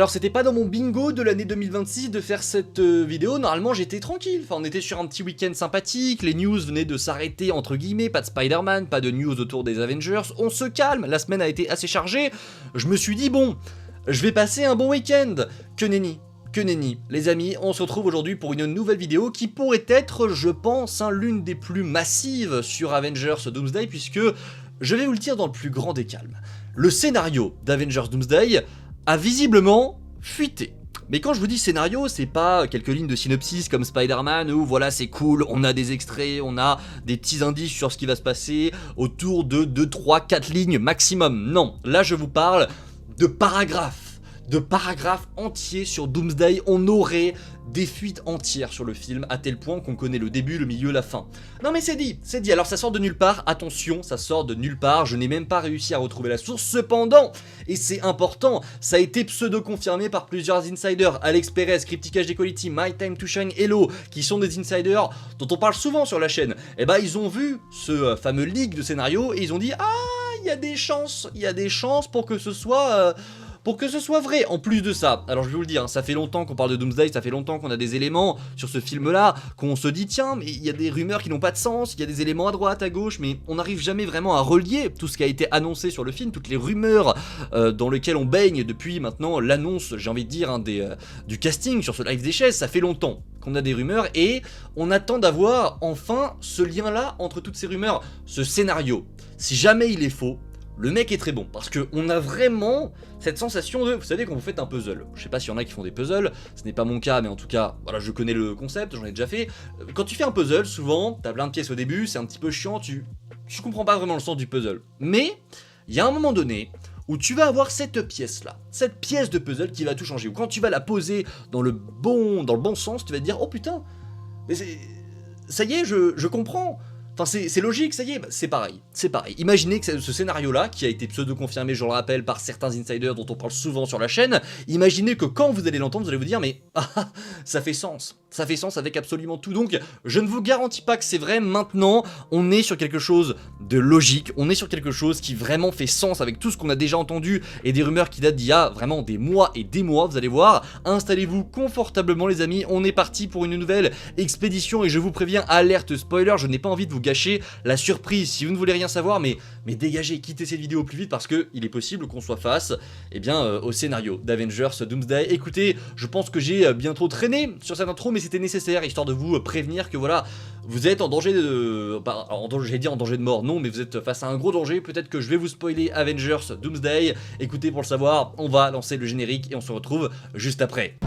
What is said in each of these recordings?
Alors c'était pas dans mon bingo de l'année 2026 de faire cette vidéo, normalement j'étais tranquille, enfin on était sur un petit week-end sympathique, les news venaient de s'arrêter entre guillemets, pas de Spider-Man, pas de news autour des Avengers, on se calme, la semaine a été assez chargée, je me suis dit bon, je vais passer un bon week-end, que nenni. Les amis, on se retrouve aujourd'hui pour une nouvelle vidéo qui pourrait être, je pense, l'une des plus massives sur Avengers Doomsday, puisque je vais vous le dire dans le plus grand des calmes. Le scénario d'Avengers Doomsday a visiblement fuité. Mais quand je vous dis scénario, c'est pas quelques lignes de synopsis comme Spider-Man où voilà c'est cool, on a des extraits, on a des petits indices sur ce qui va se passer autour de 2, 3, 4 lignes maximum. Non, là je vous parle de paragraphes entiers sur Doomsday. On aurait des fuites entières sur le film à tel point qu'on connaît le début, le milieu, la fin. Non mais c'est dit. Alors ça sort de nulle part, attention, ça sort de nulle part, je n'ai même pas réussi à retrouver la source. Cependant, et c'est important, ça a été pseudo-confirmé par plusieurs insiders, Alex Perez, Cryptic HD Quality, My Time to Shine, Hello, qui sont des insiders dont on parle souvent sur la chaîne. Et bah ils ont vu ce fameux leak de scénario et ils ont dit « Ah, il y a des chances pour que ce soit... vrai. En plus de ça, alors je vais vous le dire, ça fait longtemps qu'on parle de Doomsday, ça fait longtemps qu'on a des éléments sur ce film-là, qu'on se dit tiens, mais il y a des rumeurs qui n'ont pas de sens, il y a des éléments à droite, à gauche, mais on n'arrive jamais vraiment à relier tout ce qui a été annoncé sur le film, toutes les rumeurs dans lesquelles on baigne depuis maintenant l'annonce, j'ai envie de dire, du casting sur ce live des chaises. Ça fait longtemps qu'on a des rumeurs et on attend d'avoir enfin ce lien-là entre toutes ces rumeurs, ce scénario. Si jamais il est faux, le mec est très bon, parce qu'on a vraiment cette sensation de... Vous savez, quand vous faites un puzzle, je sais pas s'il y en a qui font des puzzles, ce n'est pas mon cas, mais en tout cas, voilà, je connais le concept, j'en ai déjà fait. Quand tu fais un puzzle, souvent, t'as plein de pièces au début, c'est un petit peu chiant, tu comprends pas vraiment le sens du puzzle. Mais, il y a un moment donné où tu vas avoir cette pièce-là, cette pièce de puzzle qui va tout changer, ou quand tu vas la poser dans le bon sens, tu vas te dire, oh putain, mais ça y est, je comprends. Enfin c'est logique, ça y est, c'est pareil. Imaginez que ce scénario-là, qui a été pseudo-confirmé, je le rappelle, par certains insiders dont on parle souvent sur la chaîne, imaginez que quand vous allez l'entendre, vous allez vous dire, mais ça fait sens avec absolument tout. Donc je ne vous garantis pas que c'est vrai. Maintenant, on est sur quelque chose de logique, on est sur quelque chose qui vraiment fait sens avec tout ce qu'on a déjà entendu et des rumeurs qui datent d'il y a vraiment des mois et des mois, vous allez voir. Installez-vous confortablement les amis, on est parti pour une nouvelle expédition et je vous préviens, alerte spoiler, je n'ai pas envie de vous gâcher la surprise. Si vous ne voulez rien savoir, mais dégagez, quittez cette vidéo au plus vite parce que il est possible qu'on soit face au scénario d'Avengers Doomsday. Écoutez, je pense que j'ai bien trop traîné sur cette intro, mais c'était nécessaire histoire de vous prévenir que voilà, vous êtes en danger de... j'allais dire en danger de mort, non, mais vous êtes face à un gros danger. Peut-être que je vais vous spoiler Avengers Doomsday. Écoutez, pour le savoir, on va lancer le générique et on se retrouve juste après.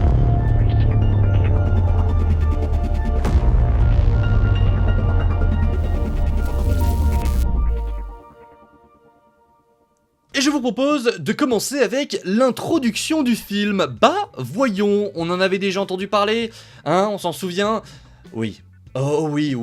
Et je vous propose de commencer avec l'introduction du film. Bah, voyons, on en avait déjà entendu parler, hein, on s'en souvient? Oui. Oh oui,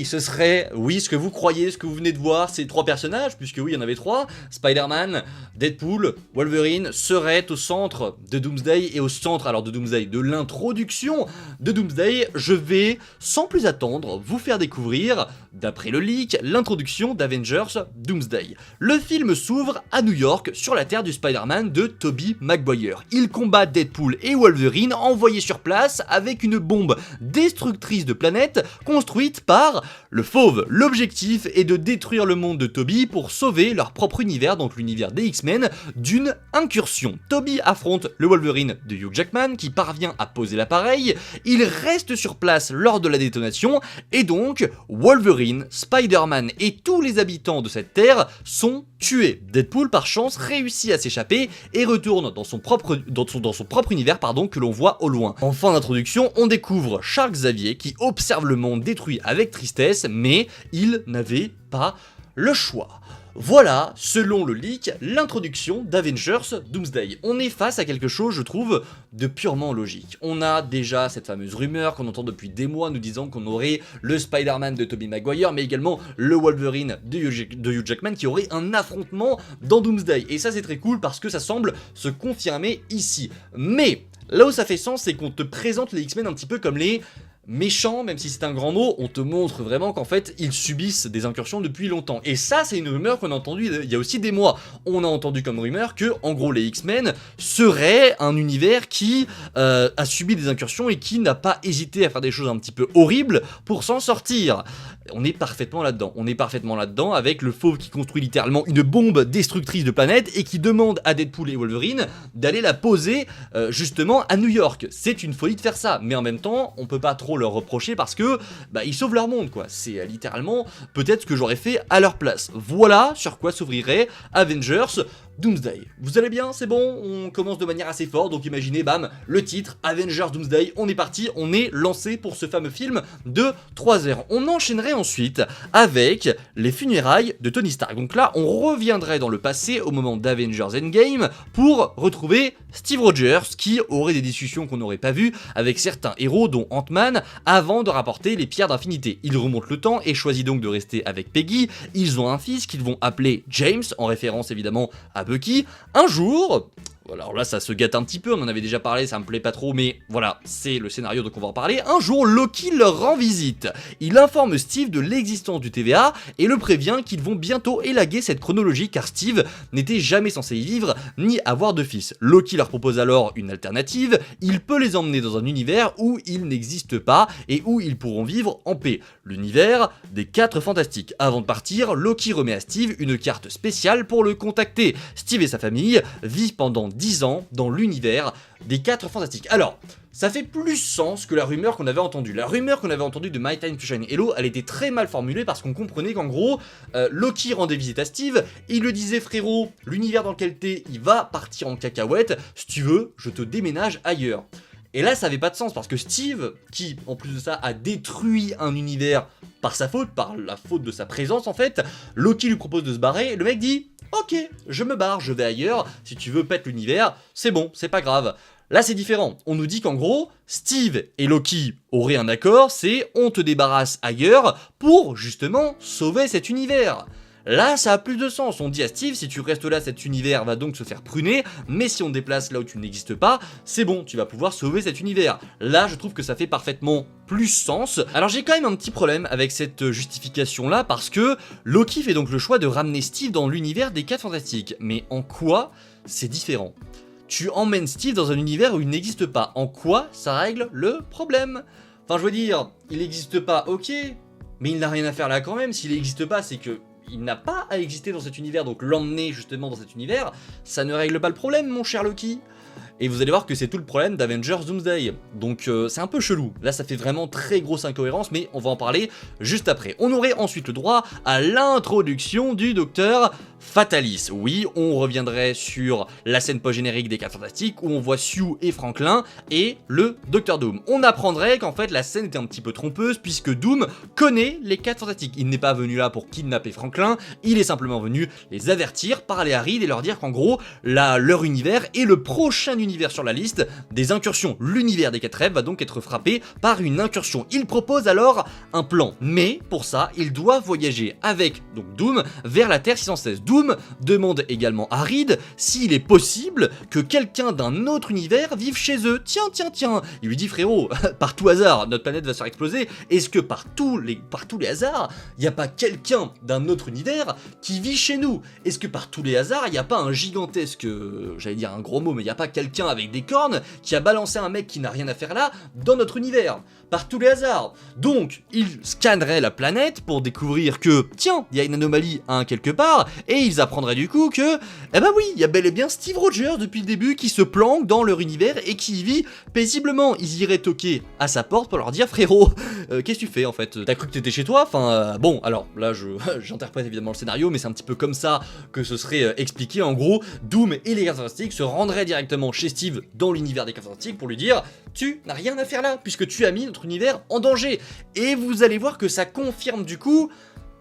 ce serait, oui, ce que vous croyez, ce que vous venez de voir, ces trois personnages, puisque oui, il y en avait trois, Spider-Man, Deadpool, Wolverine, seraient au centre de Doomsday, et au centre, alors de Doomsday, de l'introduction de Doomsday, je vais, sans plus attendre, vous faire découvrir, d'après le leak, l'introduction d'Avengers Doomsday. Le film s'ouvre à New York, sur la terre du Spider-Man de Tobey Maguire. Il combat Deadpool et Wolverine, envoyés sur place avec une bombe destructrice de planète construite par le Fauve. L'objectif est de détruire le monde de Tobey pour sauver leur propre univers, donc l'univers des X-Men, d'une incursion. Tobey affronte le Wolverine de Hugh Jackman qui parvient à poser l'appareil, il reste sur place lors de la détonation et donc Wolverine, Spider-Man et tous les habitants de cette terre sont tués. Deadpool par chance réussit à s'échapper et retourne dans son propre univers que l'on voit au loin. En fin d'introduction, on découvre Charles Xavier qui observe le monde détruit avec tristesse, mais il n'avait pas le choix. Voilà, selon le leak, l'introduction d'Avengers Doomsday. On est face à quelque chose, je trouve, de purement logique. On a déjà cette fameuse rumeur qu'on entend depuis des mois nous disant qu'on aurait le Spider-Man de Tobey Maguire, mais également le Wolverine de Hugh Jackman qui aurait un affrontement dans Doomsday. Et ça c'est très cool parce que ça semble se confirmer ici. Mais là où ça fait sens, c'est qu'on te présente les X-Men un petit peu comme les méchants, même si c'est un grand mot, on te montre vraiment qu'en fait ils subissent des incursions depuis longtemps. Et ça c'est une rumeur qu'on a entendue il y a aussi des mois. On a entendu comme rumeur que en gros les X-Men seraient un univers qui a subi des incursions et qui n'a pas hésité à faire des choses un petit peu horribles pour s'en sortir. On est parfaitement là-dedans. On est parfaitement là-dedans avec le Fauve qui construit littéralement une bombe destructrice de planète et qui demande à Deadpool et Wolverine d'aller la poser justement à New York. C'est une folie de faire ça, mais en même temps, on peut pas trop leur reprocher parce que ils sauvent leur monde quoi. C'est littéralement peut-être ce que j'aurais fait à leur place. Voilà sur quoi s'ouvrirait Avengers Doomsday. Vous allez bien, c'est bon, on commence de manière assez forte, donc imaginez, bam, le titre, Avengers Doomsday, on est parti, on est lancé pour ce fameux film de 3 heures. On enchaînerait ensuite avec les funérailles de Tony Stark. Donc là, on reviendrait dans le passé au moment d'Avengers Endgame pour retrouver Steve Rogers qui aurait des discussions qu'on n'aurait pas vues avec certains héros dont Ant-Man avant de rapporter les pierres d'infinité. Il remonte le temps et choisit donc de rester avec Peggy. Ils ont un fils qu'ils vont appeler James, en référence évidemment à Bucky. Un jour, alors là ça se gâte un petit peu, on en avait déjà parlé, ça me plaît pas trop, mais voilà, c'est le scénario donc on va en parler. Un jour, Loki leur rend visite. Il informe Steve de l'existence du TVA et le prévient qu'ils vont bientôt élaguer cette chronologie car Steve n'était jamais censé y vivre ni avoir de fils. Loki leur propose alors une alternative, il peut les emmener dans un univers où ils n'existent pas et où ils pourront vivre en paix. L'univers des 4 Fantastiques. Avant de partir, Loki remet à Steve une carte spéciale pour le contacter. Steve et sa famille vivent pendant 10 ans dans l'univers des 4 Fantastiques. Alors, ça fait plus sens que la rumeur qu'on avait entendue. La rumeur qu'on avait entendue de My Time to Shine Hello, elle était très mal formulée parce qu'on comprenait qu'en gros, Loki rendait visite à Steve, il lui disait frérot, l'univers dans lequel t'es, il va partir en cacahuète, si tu veux, je te déménage ailleurs. Et là, ça avait pas de sens parce que Steve, qui en plus de ça a détruit un univers par sa faute, par la faute de sa présence en fait, Loki lui propose de se barrer, et le mec dit ok, je me barre, je vais ailleurs, si tu veux pète l'univers, c'est bon, c'est pas grave. Là c'est différent, on nous dit qu'en gros, Steve et Loki auraient un accord, c'est on te débarrasse ailleurs pour justement sauver cet univers. Là, ça a plus de sens. On dit à Steve, si tu restes là, cet univers va donc se faire pruner, mais si on te déplace là où tu n'existes pas, c'est bon, tu vas pouvoir sauver cet univers. Là, je trouve que ça fait parfaitement plus sens. Alors j'ai quand même un petit problème avec cette justification-là, parce que Loki fait donc le choix de ramener Steve dans l'univers des 4 Fantastiques. Mais en quoi c'est différent ? Tu emmènes Steve dans un univers où il n'existe pas. En quoi ça règle le problème ? Enfin, je veux dire, il n'existe pas, ok, mais il n'a rien à faire là quand même. S'il n'existe pas, c'est que il n'a pas à exister dans cet univers, donc l'emmener justement dans cet univers, ça ne règle pas le problème, mon cher Loki. Et vous allez voir que c'est tout le problème d'Avengers Doomsday. Donc c'est un peu chelou. Là ça fait vraiment très grosse incohérence, mais on va en parler juste après. On aurait ensuite le droit à l'introduction du Docteur Fatalis. Oui, on reviendrait sur la scène post-générique des 4 Fantastiques où on voit Sue et Franklin et le Docteur Doom. On apprendrait qu'en fait la scène était un petit peu trompeuse puisque Doom connaît les 4 Fantastiques. Il n'est pas venu là pour kidnapper Franklin, il est simplement venu les avertir, parler à Reed et leur dire qu'en gros, leur univers est le prochain univers sur la liste des incursions. L'univers des 4 rêves va donc être frappé par une incursion. Il propose alors un plan, mais pour ça, il doit voyager avec donc Doom vers la Terre 616. Doom demande également à Reed s'il est possible que quelqu'un d'un autre univers vive chez eux. Tiens, il lui dit frérot, par tout hasard, notre planète va se faire exploser. Est-ce que par tous les hasards, il n'y a pas quelqu'un d'un autre univers qui vit chez nous? Est-ce que par tous les hasards, il n'y a pas un gigantesque, j'allais dire un gros mot, mais il n'y a pas quelqu'un avec des cornes qui a balancé un mec qui n'a rien à faire là dans notre univers? Par tous les hasards. Donc, il scannerait la planète pour découvrir que, tiens, il y a une anomalie quelque part, et ils apprendraient du coup que, eh ben oui, il y a bel et bien Steve Rogers depuis le début qui se planque dans leur univers et qui y vit paisiblement. Ils iraient toquer à sa porte pour leur dire, frérot, qu'est-ce que tu fais en fait? T'as cru que t'étais chez toi? Enfin, bon, alors là, j'interprète évidemment le scénario, mais c'est un petit peu comme ça que ce serait expliqué. En gros, Doom et les 4 Fantastiques se rendraient directement chez Steve dans l'univers des 4 Fantastiques pour lui dire, tu n'as rien à faire là, puisque tu as mis notre univers en danger. Et vous allez voir que ça confirme du coup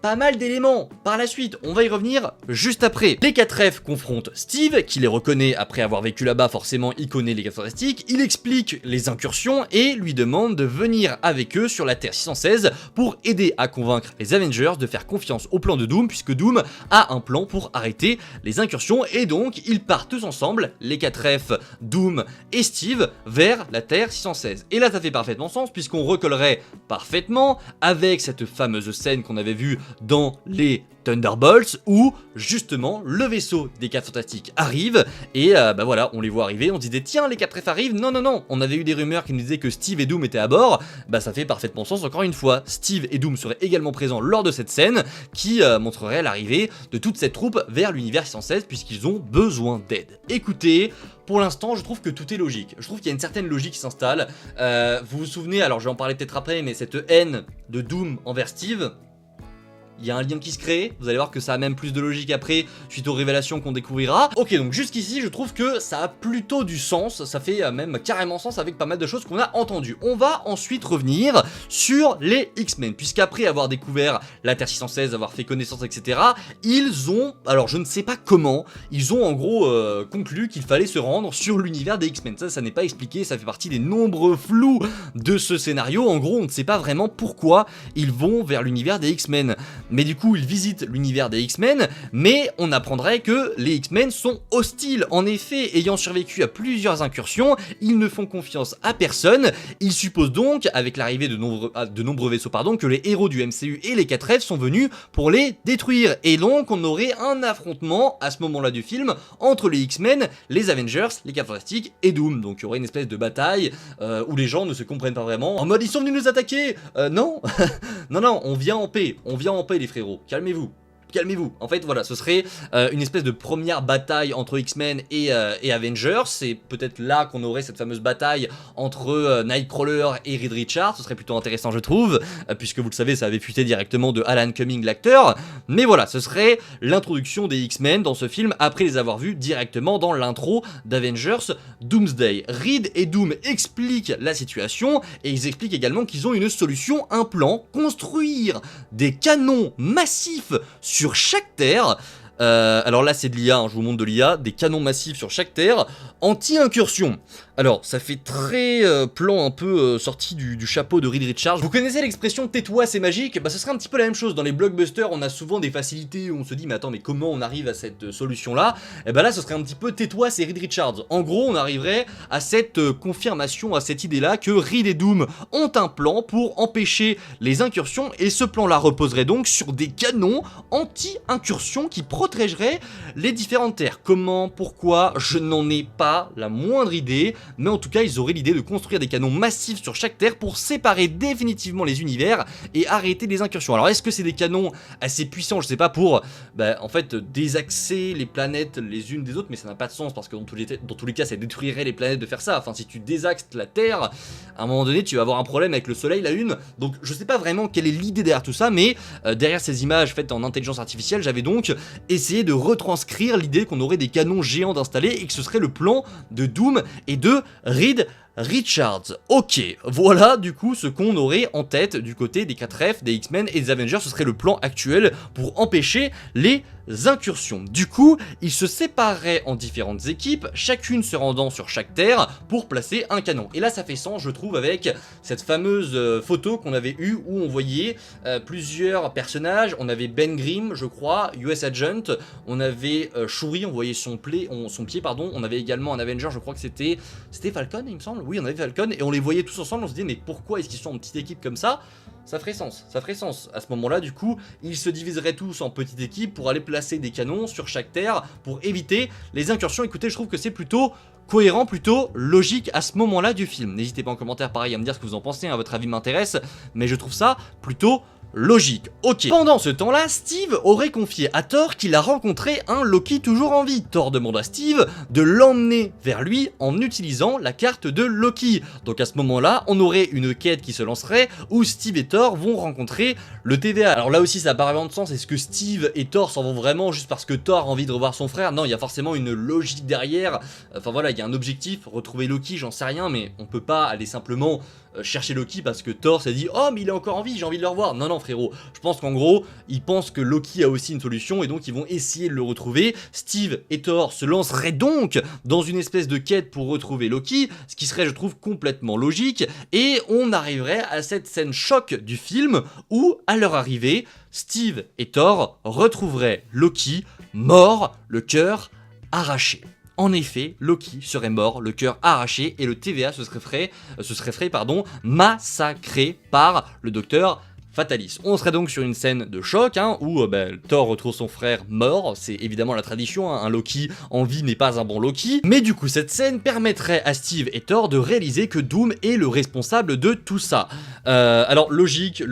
pas mal d'éléments par la suite, on va y revenir juste après. Les 4F confrontent Steve, qui les reconnaît après avoir vécu là-bas, forcément il connaît les 4 Fantastiques, il explique les incursions et lui demande de venir avec eux sur la Terre 616 pour aider à convaincre les Avengers de faire confiance au plan de Doom, puisque Doom a un plan pour arrêter les incursions, et donc ils partent tous ensemble, les 4F, Doom et Steve, vers la Terre 616. Et là ça fait parfaitement sens, puisqu'on recollerait parfaitement avec cette fameuse scène qu'on avait vue dans les Thunderbolts, où justement le vaisseau des 4 Fantastiques arrive et bah voilà, on les voit arriver, on se disait tiens les 4F arrivent, non non non, on avait eu des rumeurs qui nous disaient que Steve et Doom étaient à bord, bah ça fait parfaitement sens encore une fois, Steve et Doom seraient également présents lors de cette scène qui montrerait l'arrivée de toute cette troupe vers l'univers 616 puisqu'ils ont besoin d'aide. Écoutez, pour l'instant je trouve que tout est logique, je trouve qu'il y a une certaine logique qui s'installe, vous vous souvenez, alors je vais en parler peut-être après, mais cette haine de Doom envers Steve, il y a un lien qui se crée, vous allez voir que ça a même plus de logique après, suite aux révélations qu'on découvrira. Ok, donc jusqu'ici, je trouve que ça a plutôt du sens, ça fait même carrément sens avec pas mal de choses qu'on a entendues. On va ensuite revenir sur les X-Men, puisqu'après avoir découvert la Terre 616, avoir fait connaissance, etc., ils ont, alors je ne sais pas comment, ils ont en gros conclu qu'il fallait se rendre sur l'univers des X-Men. Ça n'est pas expliqué, ça fait partie des nombreux flous de ce scénario. En gros, on ne sait pas vraiment pourquoi ils vont vers l'univers des X-Men. Mais du coup, ils visitent l'univers des X-Men, mais on apprendrait que les X-Men sont hostiles. En effet, ayant survécu à plusieurs incursions, ils ne font confiance à personne. Ils supposent donc, avec l'arrivée de nombreux vaisseaux, que les héros du MCU et les 4F sont venus pour les détruire. Et donc, on aurait un affrontement, à ce moment-là du film, entre les X-Men, les Avengers, les 4 Fantastiques et Doom. Donc, il y aurait une espèce de bataille où les gens ne se comprennent pas vraiment. En mode, ils sont venus nous attaquer. Non, non, non, on vient en paix les frérots, calmez-vous. Calmez-vous. En fait, voilà, ce serait une espèce de première bataille entre X-Men et Avengers. C'est peut-être là qu'on aurait cette fameuse bataille entre Nightcrawler et Reed Richards. Ce serait plutôt intéressant, je trouve, puisque vous le savez, ça avait fuité directement de Alan Cumming, l'acteur. Mais voilà, ce serait l'introduction des X-Men dans ce film après les avoir vus directement dans l'intro d'Avengers Doomsday. Reed et Doom expliquent la situation et ils expliquent également qu'ils ont une solution, un plan, construire des canons massifs sur chaque terre. Alors là c'est de l'IA, je vous montre de l'IA, des canons massifs sur chaque terre, anti-incursion. Alors ça fait très plan un peu sorti du chapeau de Reed Richards. Vous connaissez l'expression tais-toi c'est magique? Bah ce serait un petit peu la même chose, dans les blockbusters on a souvent des facilités où on se dit mais attends mais comment on arrive à cette solution là? Et bah là ce serait un petit peu tais-toi c'est Reed Richards. En gros on arriverait à cette confirmation, à cette idée là que Reed et Doom ont un plan pour empêcher les incursions et ce plan là reposerait donc sur des canons anti-incursion qui protégeraient les différentes terres. Comment? Pourquoi? Je n'en ai pas la moindre idée, mais en tout cas ils auraient l'idée de construire des canons massifs sur chaque terre pour séparer définitivement les univers et arrêter les incursions. Alors est-ce que c'est des canons assez puissants, je sais pas, pour en fait désaxer les planètes les unes des autres, mais ça n'a pas de sens parce que dans tous les cas ça détruirait les planètes de faire ça. Enfin si tu désaxes la Terre, à un moment donné tu vas avoir un problème avec le soleil, la Lune, donc je sais pas vraiment quelle est l'idée derrière tout ça, mais derrière ces images faites en intelligence artificielle j'avais donc essayé de retranscrire l'idée qu'on aurait des canons géants d'installer et que ce serait le plan de Doom et de Reed Richards. Ok, voilà du coup ce qu'on aurait en tête du côté des 4F, des X-Men et des Avengers, ce serait le plan actuel pour empêcher les incursions. Du coup, ils se sépareraient en différentes équipes, chacune se rendant sur chaque terre pour placer un canon. Et là ça fait sens je trouve avec cette fameuse photo qu'on avait eue où on voyait plusieurs personnages. On avait Ben Grimm je crois, US Agent, on avait Shuri, on voyait son pied, on avait également un Avenger, je crois que c'était Falcon il me semble. Oui, on avait Falcon et on les voyait tous ensemble, on se disait mais pourquoi est-ce qu'ils sont en petite équipe comme ça? Ça ferait sens, ça ferait sens. À ce moment-là, du coup, ils se diviseraient tous en petites équipes pour aller placer des canons sur chaque terre pour éviter les incursions. Écoutez, je trouve que c'est plutôt cohérent, plutôt logique à ce moment-là du film. N'hésitez pas en commentaire, pareil, à me dire ce que vous en pensez, hein, votre avis m'intéresse, mais je trouve ça plutôt logique. Ok. Pendant ce temps-là, Steve aurait confié à Thor qu'il a rencontré un Loki toujours en vie. Thor demande à Steve de l'emmener vers lui en utilisant la carte de Loki. Donc à ce moment-là, on aurait une quête qui se lancerait où Steve et Thor vont rencontrer le TVA. Alors là aussi, ça n'a pas vraiment de sens. Est-ce que Steve et Thor s'en vont vraiment juste parce que Thor a envie de revoir son frère? Non, il y a forcément une logique derrière. Enfin voilà, il y a un objectif, retrouver Loki, j'en sais rien, mais on peut pas aller simplement chercher Loki parce que Thor s'est dit oh mais il est encore en vie, j'ai envie de le revoir. Non frérot, je pense qu'en gros ils pensent que Loki a aussi une solution et donc ils vont essayer de le retrouver. Steve et Thor se lanceraient donc dans une espèce de quête pour retrouver Loki, ce qui serait je trouve complètement logique, et on arriverait à cette scène choc du film où à leur arrivée Steve et Thor retrouveraient Loki mort, le cœur arraché. En effet, Loki serait mort, le cœur arraché, et le TVA se serait fait massacré par le docteur Fatalis. On serait donc sur une scène de choc où Thor retrouve son frère mort, c'est évidemment la tradition, un Loki en vie n'est pas un bon Loki, mais du coup cette scène permettrait à Steve et Thor de réaliser que Doom est le responsable de tout ça. Alors logique,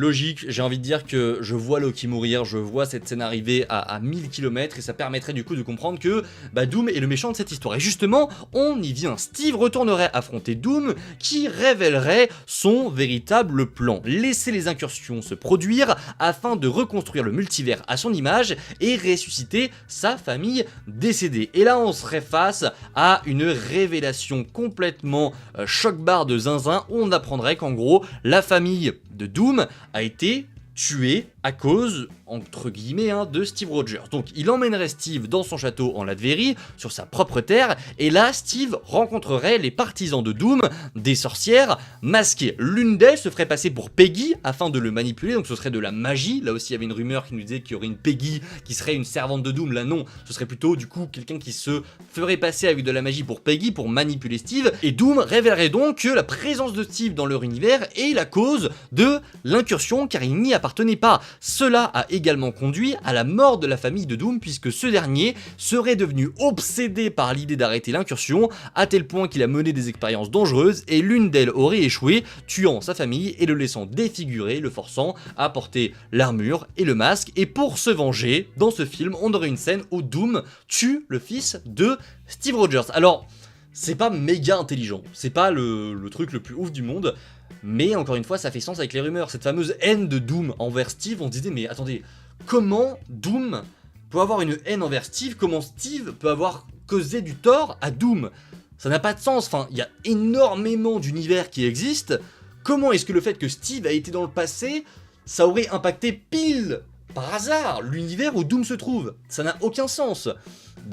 j'ai envie de dire que je vois Loki mourir, je vois cette scène arriver à 1000 km et ça permettrait du coup de comprendre que Doom est le méchant de cette histoire. Et justement, on y vient, Steve retournerait affronter Doom qui révélerait son véritable plan. Laisser les incursions se produire afin de reconstruire le multivers à son image et ressusciter sa famille décédée. Et là on serait face à une révélation complètement choc-barre de zinzin où on apprendrait qu'en gros la famille de Doom a été tuée à cause, entre guillemets, de Steve Rogers. Donc il emmènerait Steve dans son château en Latverie, sur sa propre terre, et là Steve rencontrerait les partisans de Doom, des sorcières masquées. L'une d'elles se ferait passer pour Peggy afin de le manipuler, donc ce serait de la magie. Là aussi il y avait une rumeur qui nous disait qu'il y aurait une Peggy qui serait une servante de Doom. Là non, ce serait plutôt du coup quelqu'un qui se ferait passer avec de la magie pour Peggy pour manipuler Steve, et Doom révélerait donc que la présence de Steve dans leur univers est la cause de l'incursion car il n'y appartenait pas. Cela a également conduit à la mort de la famille de Doom puisque ce dernier serait devenu obsédé par l'idée d'arrêter l'incursion à tel point qu'il a mené des expériences dangereuses et l'une d'elles aurait échoué, tuant sa famille et le laissant défigurer, le forçant à porter l'armure et le masque. Et pour se venger, dans ce film, on aurait une scène où Doom tue le fils de Steve Rogers. Alors, c'est pas méga intelligent, c'est pas le truc le plus ouf du monde, mais encore une fois ça fait sens avec les rumeurs. Cette fameuse haine de Doom envers Steve, on se disait mais attendez, comment Doom peut avoir une haine envers Steve? Comment Steve peut avoir causé du tort à Doom? Ça n'a pas de sens, enfin il y a énormément d'univers qui existent. Comment est-ce que le fait que Steve a été dans le passé, ça aurait impacté pile par hasard l'univers où Doom se trouve? Ça n'a aucun sens.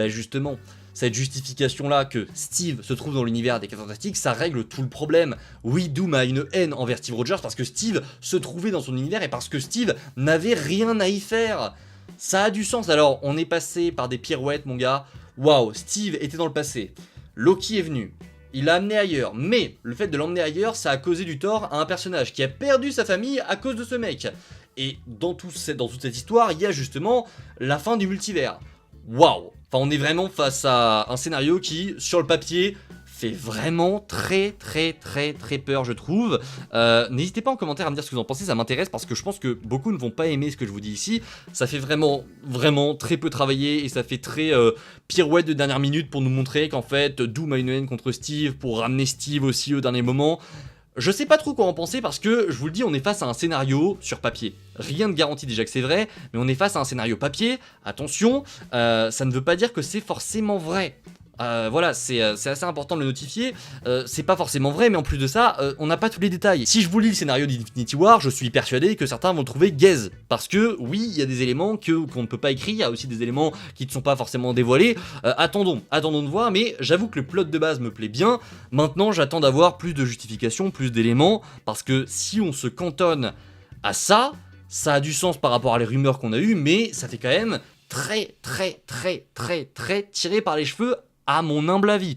Justement, cette justification-là que Steve se trouve dans l'univers des 4 Fantastiques, ça règle tout le problème. Oui, Doom a une haine envers Steve Rogers parce que Steve se trouvait dans son univers et parce que Steve n'avait rien à y faire. Ça a du sens. Alors, on est passé par des pirouettes, mon gars. Waouh, Steve était dans le passé. Loki est venu. Il l'a amené ailleurs. Mais le fait de l'emmener ailleurs, ça a causé du tort à un personnage qui a perdu sa famille à cause de ce mec. Et dans toute cette histoire, il y a justement la fin du multivers. Waouh! Enfin, on est vraiment face à un scénario qui, sur le papier, fait vraiment très peur, je trouve. N'hésitez pas en commentaire à me dire ce que vous en pensez, ça m'intéresse parce que je pense que beaucoup ne vont pas aimer ce que je vous dis ici. Ça fait vraiment très peu travaillé et ça fait très pirouette de dernière minute pour nous montrer qu'en fait, Doom a une haine contre Steve, pour ramener Steve aussi au dernier moment. Je sais pas trop quoi en penser parce que, je vous le dis, on est face à un scénario sur papier. Rien ne garantit déjà que c'est vrai, mais on est face à un scénario papier. Attention, ça ne veut pas dire que c'est forcément vrai. Voilà, c'est assez important de le notifier. C'est pas forcément vrai, mais en plus de ça, on n'a pas tous les détails. Si je vous lis le scénario d'Infinity War, je suis persuadé que certains vont le trouver gaze. Parce que, oui, il y a des éléments qu'on ne peut pas écrire, il y a aussi des éléments qui ne sont pas forcément dévoilés. Attendons de voir, mais j'avoue que le plot de base me plaît bien. Maintenant, j'attends d'avoir plus de justifications, plus d'éléments, parce que si on se cantonne à ça, ça a du sens par rapport à les rumeurs qu'on a eues, mais ça fait quand même très tiré par les cheveux, à mon humble avis.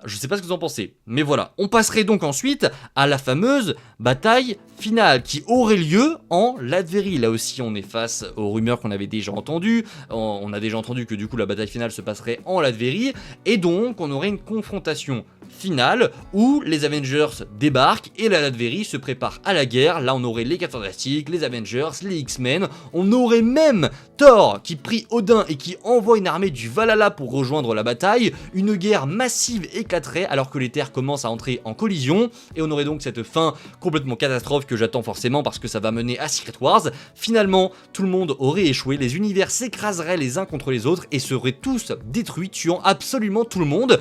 Je sais pas ce que vous en pensez, mais voilà. On passerait donc ensuite à la fameuse bataille finale qui aurait lieu en Latverie. Là aussi, on est face aux rumeurs qu'on avait déjà entendues. On a déjà entendu que du coup la bataille finale se passerait en Latverie, et donc on aurait une confrontation finale où les Avengers débarquent et la Latverie se prépare à la guerre. Là on aurait les 4 Fantastiques, les Avengers, les X-Men, on aurait même Thor qui prie Odin et qui envoie une armée du Valhalla pour rejoindre la bataille. Une guerre massive éclaterait alors que les terres commencent à entrer en collision, et on aurait donc cette fin complètement catastrophe que j'attends forcément parce que ça va mener à Secret Wars. Finalement, tout le monde aurait échoué, les univers s'écraseraient les uns contre les autres et seraient tous détruits, tuant absolument tout le monde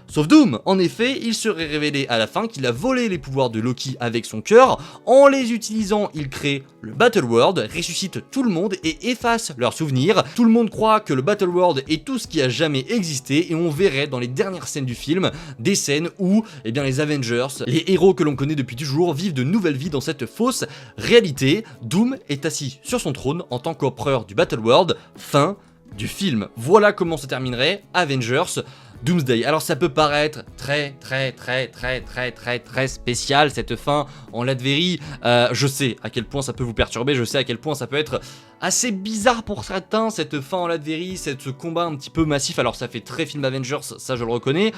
sauf Doom. Doom, en effet, il serait révélé à la fin qu'il a volé les pouvoirs de Loki avec son cœur. En les utilisant, il crée le Battle World, ressuscite tout le monde et efface leurs souvenirs. Tout le monde croit que le Battle World est tout ce qui a jamais existé et on verrait dans les dernières scènes du film des scènes où les Avengers, les héros que l'on connaît depuis toujours, vivent de nouvelles vies dans cette fausse réalité. Doom est assis sur son trône en tant qu'empereur du Battle World. Fin du film. Voilà comment se terminerait Avengers Doomsday. Alors ça peut paraître très spécial cette fin en Latverie. Je sais à quel point ça peut vous perturber, je sais à quel point ça peut être assez bizarre pour certains cette fin en Latverie, ce combat un petit peu massif. Alors ça fait très film Avengers, ça je le reconnais.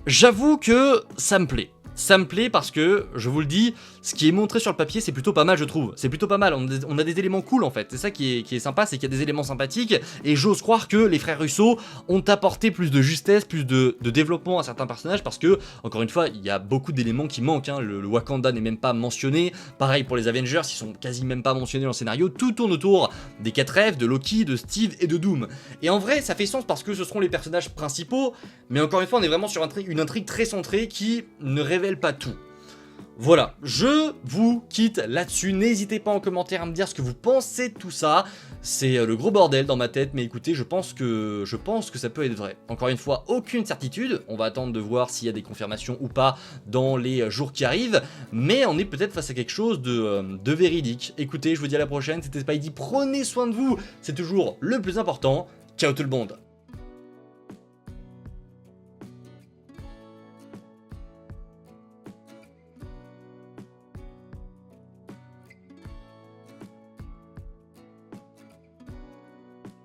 J'avoue que ça me plaît. Ça me plaît parce que, je vous le dis, ce qui est montré sur le papier, c'est plutôt pas mal, je trouve. C'est plutôt pas mal, on a des éléments cool en fait. C'est ça qui est sympa, c'est qu'il y a des éléments sympathiques. Et j'ose croire que les frères Russo ont apporté plus de justesse, plus de développement à certains personnages. Parce que, encore une fois, il y a beaucoup d'éléments qui manquent. Hein. Le Wakanda n'est même pas mentionné. Pareil pour les Avengers, ils sont quasi même pas mentionnés dans le scénario. Tout tourne autour des 4 rêves, de Loki, de Steve et de Doom. Et en vrai, ça fait sens parce que ce seront les personnages principaux. Mais encore une fois, on est vraiment sur une intrigue très centrée qui ne révèle pas tout. Voilà, je vous quitte là-dessus. N'hésitez pas en commentaire à me dire ce que vous pensez de tout ça. C'est le gros bordel dans ma tête, mais écoutez, je pense que ça peut être vrai. Encore une fois, aucune certitude. On va attendre de voir s'il y a des confirmations ou pas dans les jours qui arrivent. Mais on est peut-être face à quelque chose de véridique. Écoutez, je vous dis à la prochaine. C'était Spidey. Prenez soin de vous. C'est toujours le plus important. Ciao tout le monde.